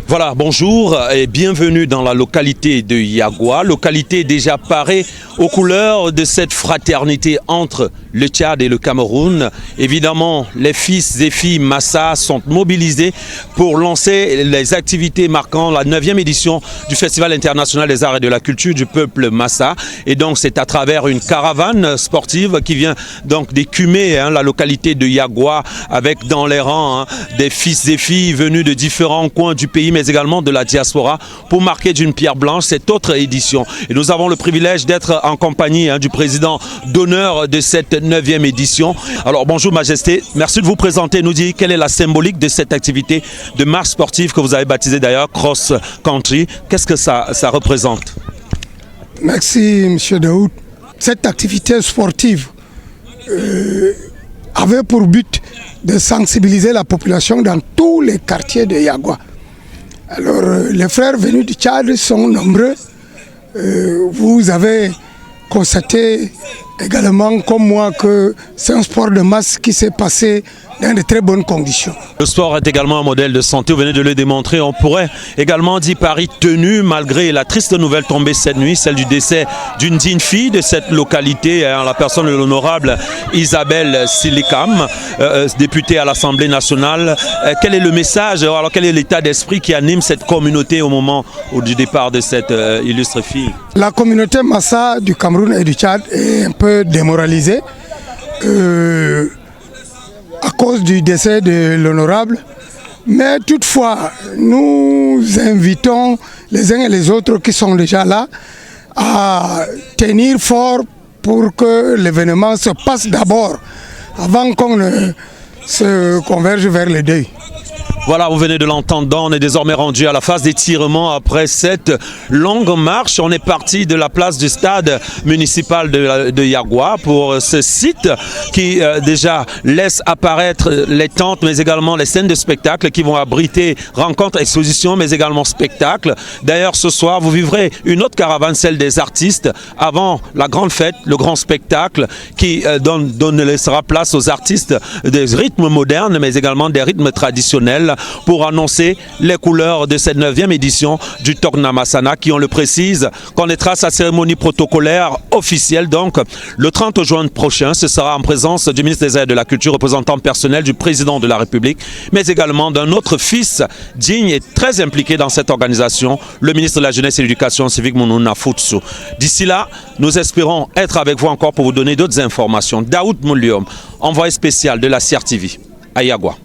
Voilà, bonjour et bienvenue dans la localité de Yagua, localité déjà parée aux couleurs de cette fraternité entre le Tchad et le Cameroun. Évidemment, les fils et filles Massa sont mobilisés pour lancer les activités marquant la 9e édition du Festival international des arts et de la culture du peuple Massa. Et donc, c'est à travers une caravane sportive qui vient donc d'écumer la localité de Yagua avec dans les rangs des fils et filles venus de différents coins du pays, mais également de la diaspora, pour marquer d'une pierre blanche cette autre édition. Et nous avons le privilège d'être en compagnie du président d'honneur de cette 9e édition. Alors bonjour Majesté, merci de vous présenter, nous dire quelle est la symbolique de cette activité de marche sportive que vous avez baptisée d'ailleurs Cross Country. Qu'est-ce que ça représente? Merci M. Daoud. Cette activité sportive avait pour but de sensibiliser la population dans tous les quartiers de Yagua. Alors, les frères venus du Tchad sont nombreux. Vous avez constaté également, comme moi, que c'est un sport de masse qui s'est passé dans de très bonnes conditions. Le sport est également un modèle de santé, vous venez de le démontrer. On pourrait également dire Paris tenu malgré la triste nouvelle tombée cette nuit, celle du décès d'une digne fille de cette localité, la personne de l'honorable Isabelle Silikam, députée à l'Assemblée nationale. Quel est le message, alors quel est l'état d'esprit qui anime cette communauté au moment du départ de cette illustre fille? La communauté Massa du Cameroun et du Tchad est un peu démoralisée à cause du décès de l'honorable, mais toutefois nous invitons les uns et les autres qui sont déjà là à tenir fort pour que l'événement se passe d'abord avant qu'on ne se converge vers le deuil. Voilà, vous venez de l'entendre, on est désormais rendu à la phase d'étirement après cette longue marche. On est parti de la place du stade municipal de Yagua pour ce site qui déjà laisse apparaître les tentes, mais également les scènes de spectacle qui vont abriter rencontres, expositions, mais également spectacles. D'ailleurs, ce soir, vous vivrez une autre caravane, celle des artistes, avant la grande fête, le grand spectacle qui laissera place aux artistes des rythmes modernes, mais également des rythmes traditionnels, pour annoncer les couleurs de cette 9e édition du Tokna Masana qui, on le précise, connaîtra sa cérémonie protocolaire officielle donc le 30 juin prochain. Ce sera en présence du ministre des Arts et de la Culture, représentant personnel du président de la République, mais également d'un autre fils digne et très impliqué dans cette organisation, le ministre de la Jeunesse et de l'Éducation civique, Mounouna Futsu. D'ici là, nous espérons être avec vous encore pour vous donner d'autres informations. Daoud Mouliom, envoyé spécial de la CRTV à Yagua.